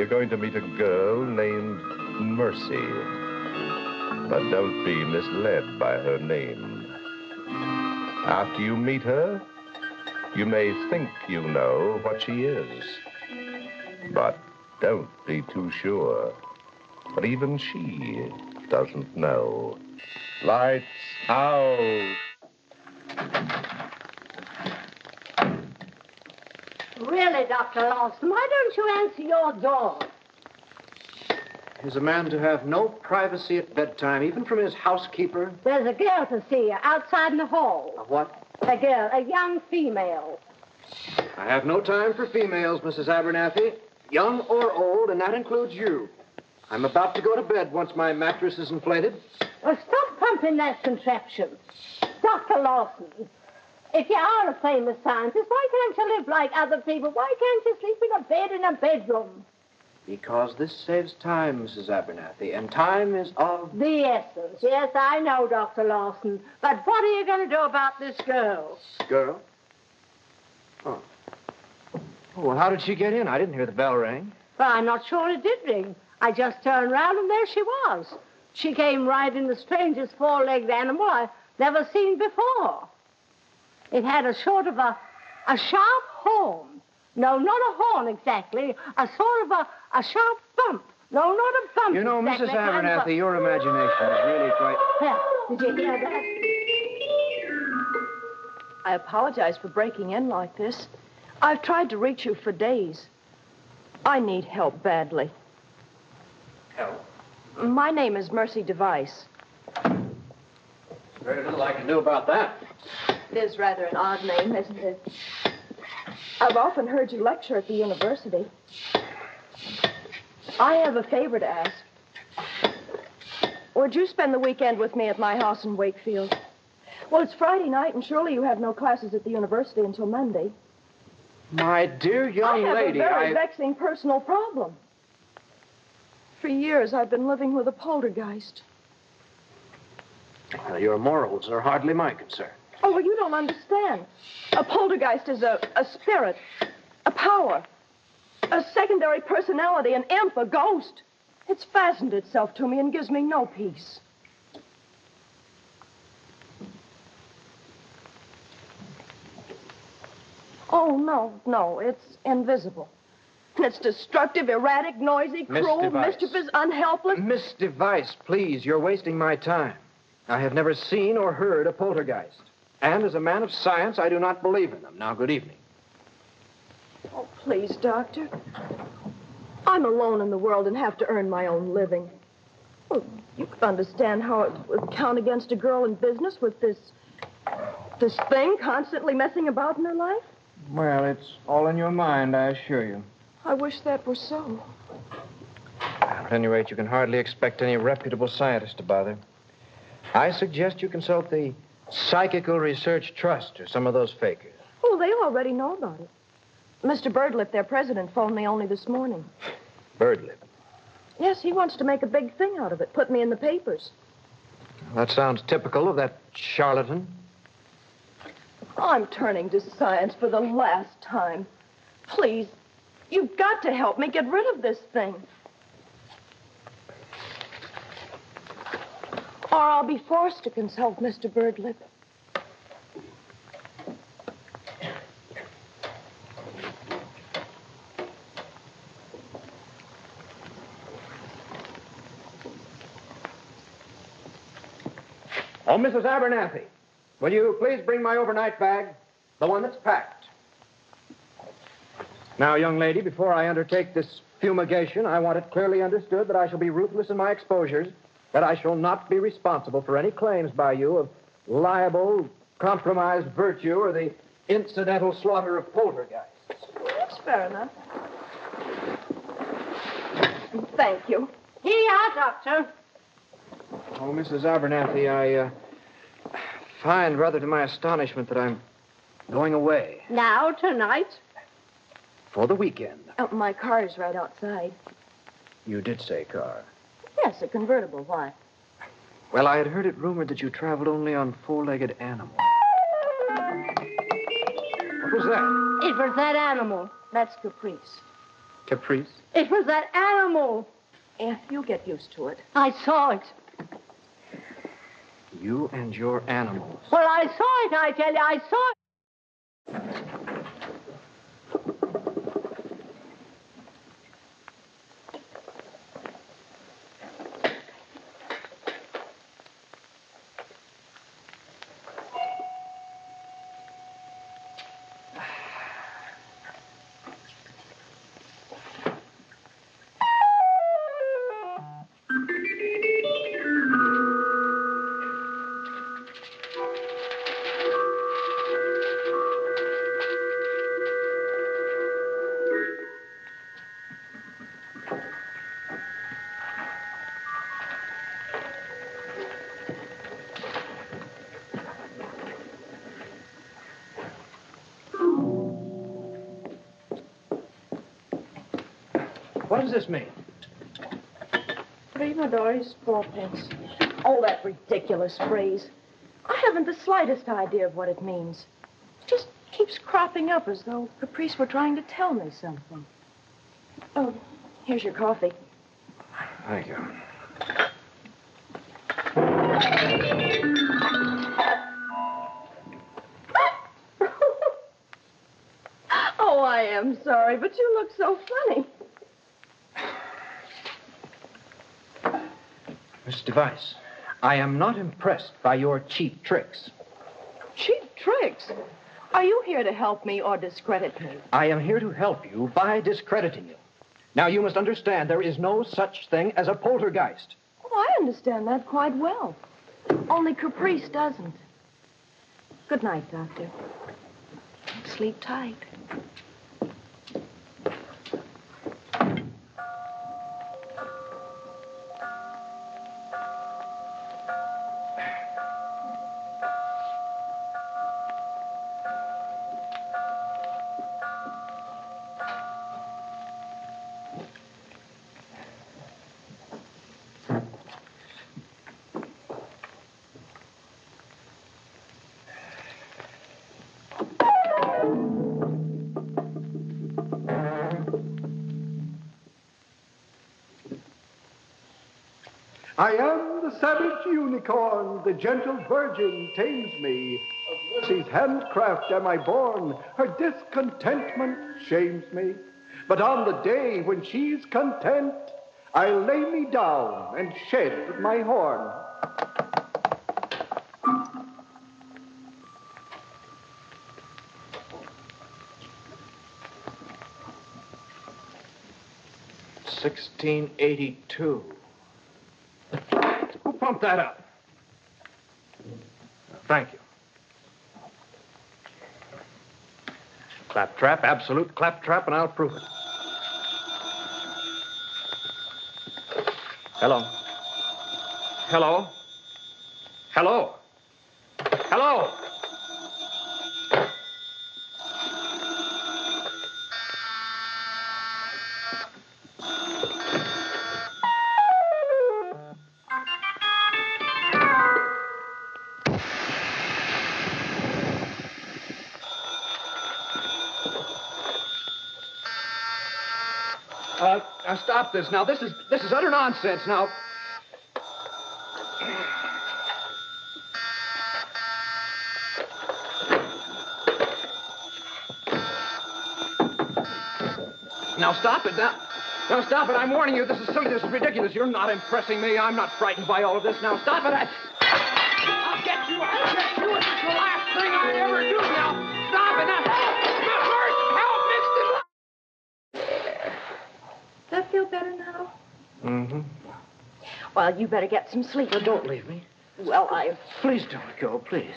you're going to meet a girl named Mercy. But don't be misled by her name. After you meet her, you may think you know what she is. But don't be too sure. But even she doesn't know. Lights out. Really, Dr. Lawson, why don't you answer your door? Is a man to have no privacy at bedtime, even from his housekeeper? There's a girl to see you outside in the hall. A what? A girl, a young female. I have no time for females, Mrs. Abernathy. Young or old, and that includes you. I'm about to go to bed once my mattress is inflated. Well, stop pumping that contraption. Dr. Lawson, if you are a famous scientist, why can't you live like other people? Why can't you sleep in a bed in a bedroom? Because this saves time, Mrs. Abernathy, and time is of... The essence. Yes, I know, Dr. Lawson. But what are you going to do about this girl? Girl? Oh. Well, how did she get in? I didn't hear the bell ring. Well, I'm not sure it did ring. I just turned around and there she was. She came riding the strangest four-legged animal I've never seen before. It had a sort of a sharp horn. No, not a horn exactly. A sort of a sharp bump. No, not a bump. You know, exactly. Mrs. Abernathy, your imagination is really quite... Well, did you hear that? I apologize for breaking in like this. I've tried to reach you for days. I need help badly. Help? My name is Mercy Device. Very little I can do about that. It is rather an odd name, isn't it? I've often heard you lecture at the university. I have a favor to ask. Would you spend the weekend with me at my house in Wakefield? Well, it's Friday night, and surely you have no classes at the university until Monday. My dear young lady, I have a very vexing personal problem. For years, I've been living with a poltergeist. Well, your morals are hardly my concern. Oh, well, you don't understand. A poltergeist is a spirit, a power, a secondary personality, an imp, a ghost. It's fastened itself to me and gives me no peace. Oh, no, it's invisible. And it's destructive, erratic, noisy, cruel, mischievous, unhelpless. Miss Device, please, you're wasting my time. I have never seen or heard a poltergeist. And as a man of science, I do not believe in them. Now, good evening. Oh, please, Doctor. I'm alone in the world and have to earn my own living. Well, you can understand how it would count against a girl in business with this thing constantly messing about in her life. Well, it's all in your mind, I assure you. I wish that were so. At any rate, you can hardly expect any reputable scientist to bother. I suggest you consult the Psychical Research Trust or some of those fakers. Oh, they already know about it. Mr. Birdlip, their president, phoned me only this morning. Birdlip? Yes, he wants to make a big thing out of it, put me in the papers. That sounds typical of that charlatan. I'm turning to science for the last time. Please, you've got to help me get rid of this thing. Or I'll be forced to consult Mr. Birdlip. Oh, Mrs. Abernathy, will you please bring my overnight bag, the one that's packed? Now, young lady, before I undertake this fumigation, I want it clearly understood that I shall be ruthless in my exposures, that I shall not be responsible for any claims by you of libel, compromised virtue, or the incidental slaughter of poltergeists. That's fair enough. Thank you. Here you are, Doctor. Oh, Mrs. Abernathy, I find, rather to my astonishment, that I'm going away. Now, tonight? For the weekend. Oh, my car is right outside. You did say car. Yes, a convertible. Why? Well, I had heard it rumored that you traveled only on four-legged animals. What was that? It was that animal. That's Caprice. Caprice? It was that animal. Yeah, you'll get used to it. I saw it. You and your animals. Well, I saw it, I tell you. I saw it. What does this mean? Prima Doris, 4 pence. Oh, that ridiculous phrase. I haven't the slightest idea of what it means. It just keeps cropping up as though Caprice were trying to tell me something. Oh, here's your coffee. Thank you. Oh, I am sorry, but you look so funny. Miss Device, I am not impressed by your cheap tricks. Cheap tricks. Are you here to help me or discredit me? I am here to help you by discrediting you. Now, you must understand there is no such thing as a poltergeist. Oh, I understand that quite well. Only Caprice doesn't. Good night, Doctor. Sleep tight. I am the savage unicorn, the gentle virgin tames me. Of mercy's handcraft am I born, her discontentment shames me. But on the day when she's content, I'll lay me down and shed my horn. $16.82. Who pumped that up? Thank you. Claptrap, absolute claptrap, and I'll prove it. Hello. Hello. Hello. Hello. Now stop this. Now, this is utter nonsense. Now. Now, stop it. Now, stop it. I'm warning you. This is silly. This is ridiculous. You're not impressing me. I'm not frightened by all of this. Now, stop it. I'll get you. I'll get you. It's the last thing I ever do. Now, stop it. Now, help. First, help, Mr. That feel better now? Mm-hmm. Well, you better get some sleep. Well, don't leave me. Well, Please don't go, please.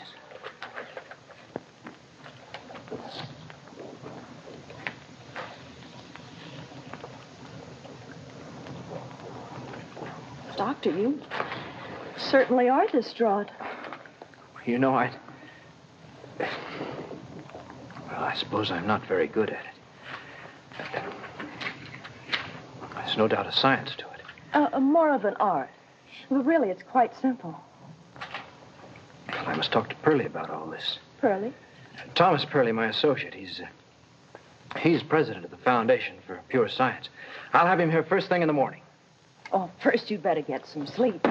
Doctor, you certainly are distraught. You know, Well, I suppose I'm not very good at it. There's no doubt a science to it. More of an art. Well, really, it's quite simple. Well, I must talk to Pearlie about all this. Pearlie? Thomas Pearlie, my associate, He's president of the Foundation for Pure Science. I'll have him here first thing in the morning. Oh, first you'd better get some sleep.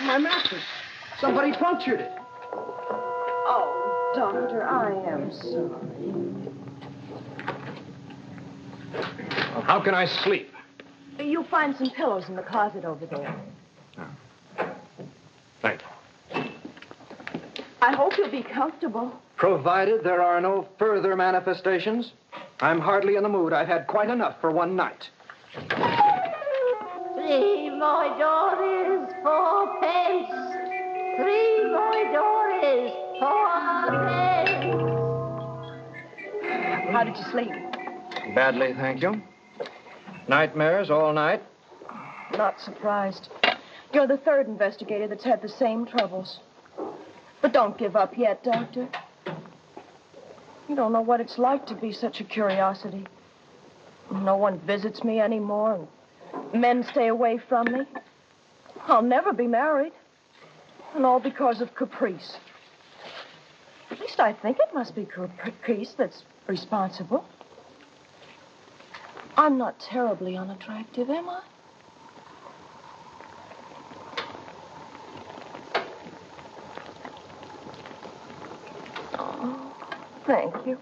My mattress. Somebody punctured it. Oh, Doctor, I am sorry. Well, how can I sleep? You'll find some pillows in the closet over there. Thank you. I hope you'll be comfortable. Provided there are no further manifestations, I'm hardly in the mood. I've had quite enough for one night. 3 more dollars, 4 pence. 3 more dollars, 4 pence. How did you sleep? Badly, thank you. Nightmares all night. Not surprised. You're the third investigator that's had the same troubles. But don't give up yet, Doctor. You don't know what it's like to be such a curiosity. No one visits me anymore, and men stay away from me. I'll never be married. And all because of caprice. At least I think it must be caprice that's responsible. I'm not terribly unattractive, am I? Oh, thank you.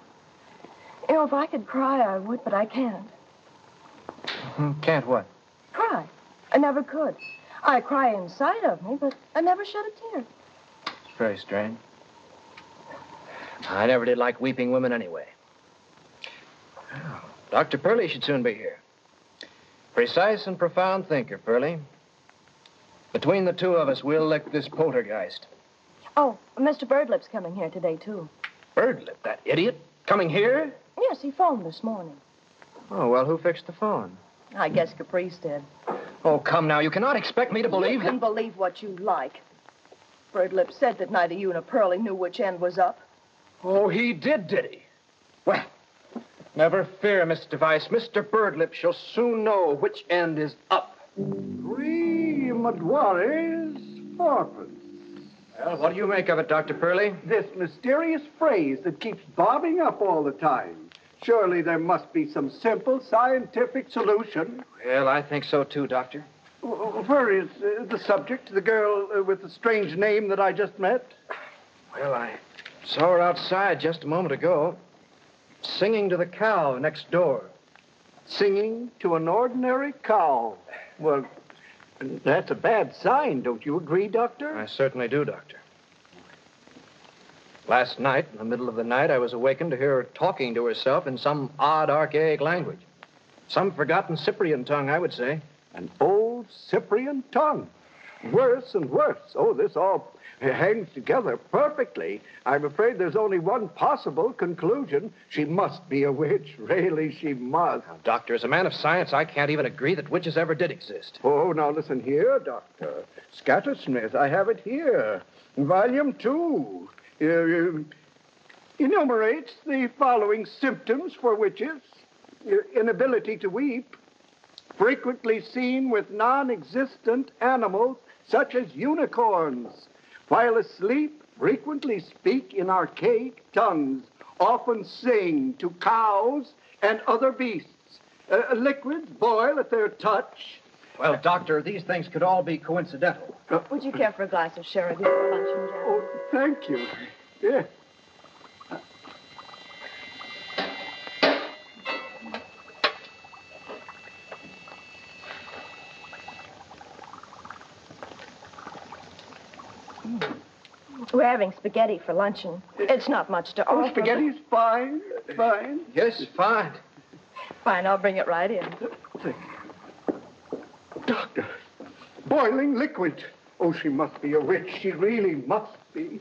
You know, if I could cry, I would, but I can't. Can't what? Cry. I never could. I cry inside of me, but I never shed a tear. It's very strange. I never did like weeping women anyway. Dr. Pearlie should soon be here. Precise and profound thinker, Pearlie. Between the two of us, we'll lick this poltergeist. Oh, Mr. Birdlip's coming here today, too. Birdlip, that idiot, coming here? Yes, he phoned this morning. Oh, well, who fixed the phone? I guess Caprice did. Oh, come now. You cannot expect me to believe You can that. believe what you like. Birdlip said that neither you nor Pearlie knew which end was up. Oh, he did he? Well, never fear, Miss Device. Mr. Birdlip shall soon know which end is up. 3 Maduares, 4pence. Well, what do you make of it, Dr. Pearlie? This mysterious phrase that keeps bobbing up all the time. Surely there must be some simple scientific solution. Well, I think so, too, Doctor. Where is the subject, the girl with the strange name that I just met? Well, I saw her outside just a moment ago, singing to the cow next door. Singing to an ordinary cow. Well, that's a bad sign, don't you agree, Doctor? I certainly do, Doctor. Last night, in the middle of the night, I was awakened to hear her talking to herself in some odd, archaic language. Some forgotten Cyprian tongue, I would say. An old Cyprian tongue. Worse and worse. Oh, this all hangs together perfectly. I'm afraid there's only one possible conclusion. She must be a witch. Really, she must. Now, Doctor, as a man of science, I can't even agree that witches ever did exist. Oh, now listen here, Doctor. Scattersmith, I have it here. Volume 2. Enumerates the following symptoms for witches. Inability to weep. Frequently seen with non-existent animals such as unicorns. While asleep, frequently speak in archaic tongues. Often sing to cows and other beasts. Liquids boil at their touch. Well, Doctor, these things could all be coincidental. Would you care for a glass of sherry before luncheon, Jack? Oh, thank you. Yeah. We're having spaghetti for luncheon. It's not much to Oh, offer. spaghetti's fine. Fine. Yes, fine. Fine, I'll bring it right in. Doctor, boiling liquid. Oh, she must be a witch. She really must be.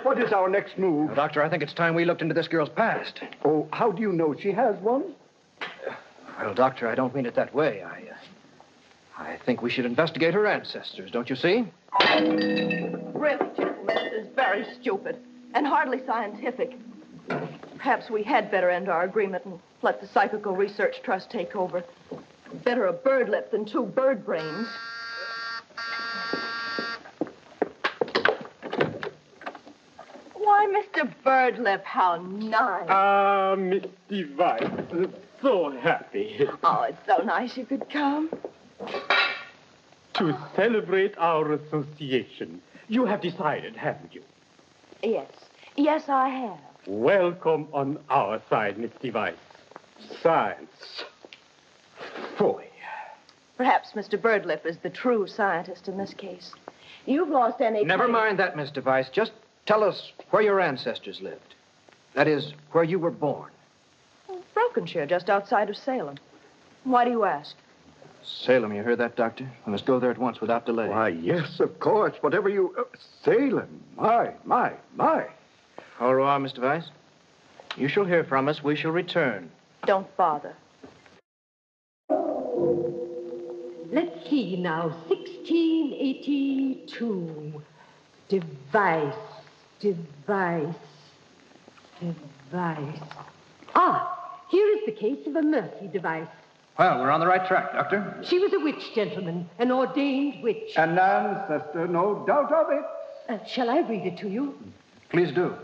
What is our next move? Now, Doctor, I think it's time we looked into this girl's past. Oh, how do you know she has one? Well, Doctor, I don't mean it that way. I think we should investigate her ancestors, don't you see? Really, gentlemen, this is very stupid and hardly scientific. Perhaps we had better end our agreement and let the Psychical Research Trust take over. Better a bird lip than 2 bird brains. Why, Mr. Birdlip, how nice. Ah, Miss Device, so happy Oh, it's so nice you could come. to celebrate our association. You have decided, haven't you? Yes. Yes, I have. Welcome on our side, Miss Device. Science. Boy. Perhaps Mr. Birdlip is the true scientist in this case. You've lost any... Never mind that, Miss Device. Just tell us where your ancestors lived. That is, where you were born. Brokenshire, just outside of Salem. Why do you ask? Salem, you heard that, Doctor? We must go there at once without delay. Why, yes, of course. Whatever you... Salem. My. Au revoir, Miss Device. You shall hear from us. We shall return. Don't bother. Let's see now. 1682. Device. Ah, here is the case of a mercy device. Well, we're on the right track, Doctor. She was a witch, gentlemen, an ordained witch. An ancestor, no doubt of it. Shall I read it to you? Please do.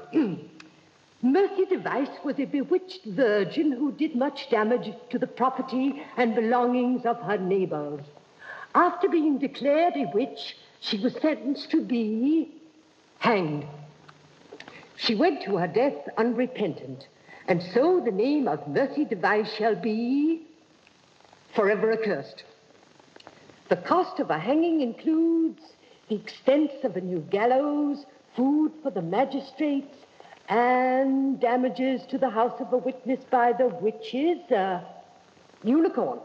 Mercy Device was a bewitched virgin who did much damage to the property and belongings of her neighbors. After being declared a witch, she was sentenced to be hanged. She went to her death unrepentant, and so the name of Mercy Device shall be forever accursed. The cost of a hanging includes the expense of a new gallows, food for the magistrates, and damages to the house of a witness by the witches, unicorn.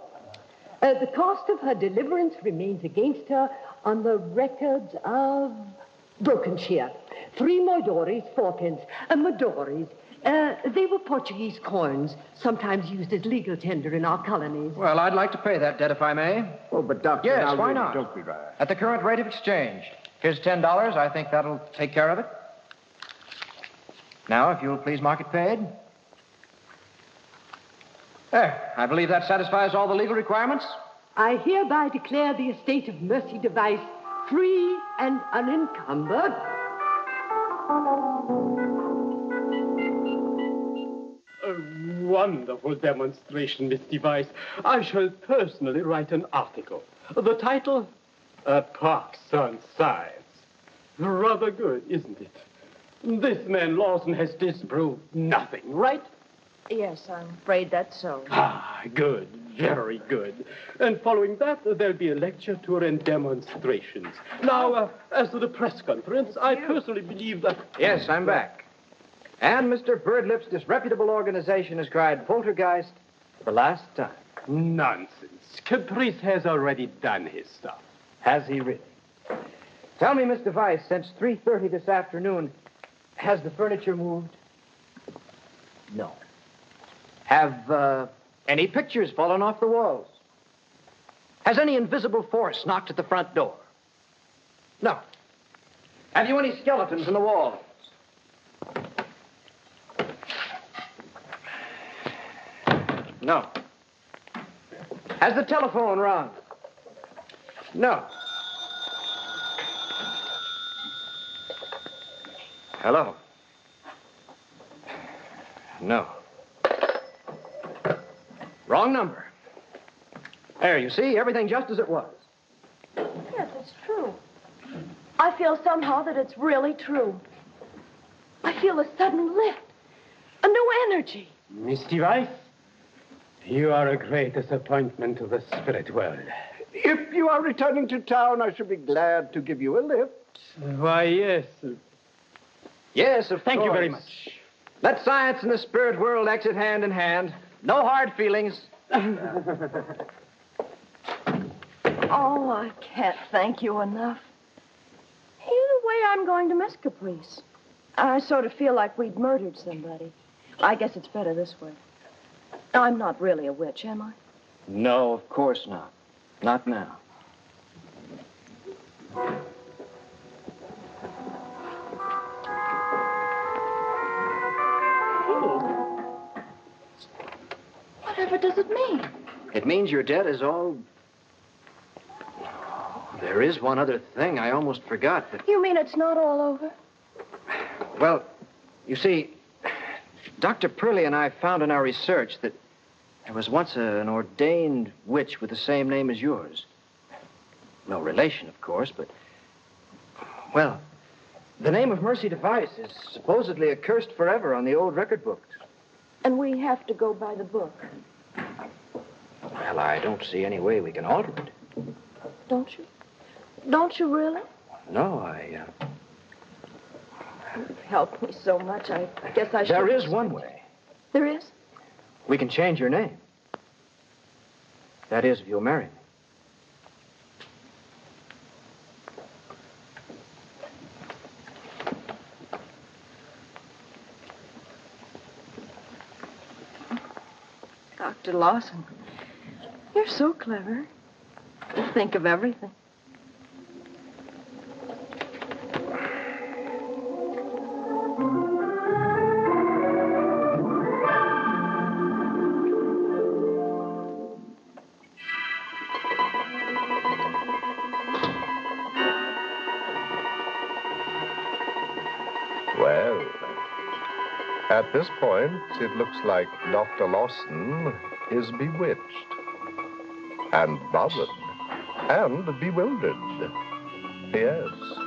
The cost of her deliverance remains against her on the records of Brokenshire. 3 moidores, 4 pence. Moidores. They were Portuguese coins, sometimes used as legal tender in our colonies. Well, I'd like to pay that debt if I may. Oh, but Doctor... Yes, now why really, not? Don't be right. At the current rate of exchange. Here's $10. I think that'll take care of it. Now, if you'll please mark it paid. There. I believe that satisfies all the legal requirements. I hereby declare the estate of Mercy Device free and unencumbered. A wonderful demonstration, Miss Device. I shall personally write an article. The title, A Pox on Science. Rather good, isn't it? This man Lawson has disproved nothing, right? Yes, I'm afraid that's so. Ah, good. Very good. And following that, there'll be a lecture tour and demonstrations. Now, as to the press conference, I personally believe that... Yes, I'm back. And Mr. Birdlip's disreputable organization has cried poltergeist for the last time. Nonsense. Caprice has already done his stuff. Has he really? Tell me, Miss Device, since 3:30 this afternoon, has the furniture moved? No. Have any pictures fallen off the walls? Has any invisible force knocked at the front door? No. Have you any skeletons in the walls? No. Has the telephone rung? No. Hello? No. Wrong number. There, you see, everything just as it was. Yes, it's true. I feel somehow that it's really true. I feel a sudden lift, a new energy. Miss Device, you are a great disappointment to the spirit world. If you are returning to town, I shall be glad to give you a lift. Why, yes. Yes, of course. Thank you very much. Let science and the spirit world exit hand in hand. No hard feelings. Oh, I can't thank you enough. Either way, I'm going to miss Caprice. I sort of feel like we'd murdered somebody. I guess it's better this way. I'm not really a witch, am I? No, of course not. Not now. Whatever does it mean? It means your debt is all... There is one other thing I almost forgot, but... You mean it's not all over? Well, You see, Dr. Purley and I found in our research that there was once an ordained witch with the same name as yours. No relation, of course, but... Well, the name of Mercy Device is supposedly accursed forever on the old record books. And we have to go by the book, Well, I don't see any way we can alter it. don't you? Don't you really? No, I... You've helped me so much, I guess I should... There is one way. There is? We can change your name. That is, if you'll marry me. Dr. Lawson, you're so clever. You think of everything. Well, at this point, it looks like Dr. Lawson is bewitched and bothered and bewildered. Yes.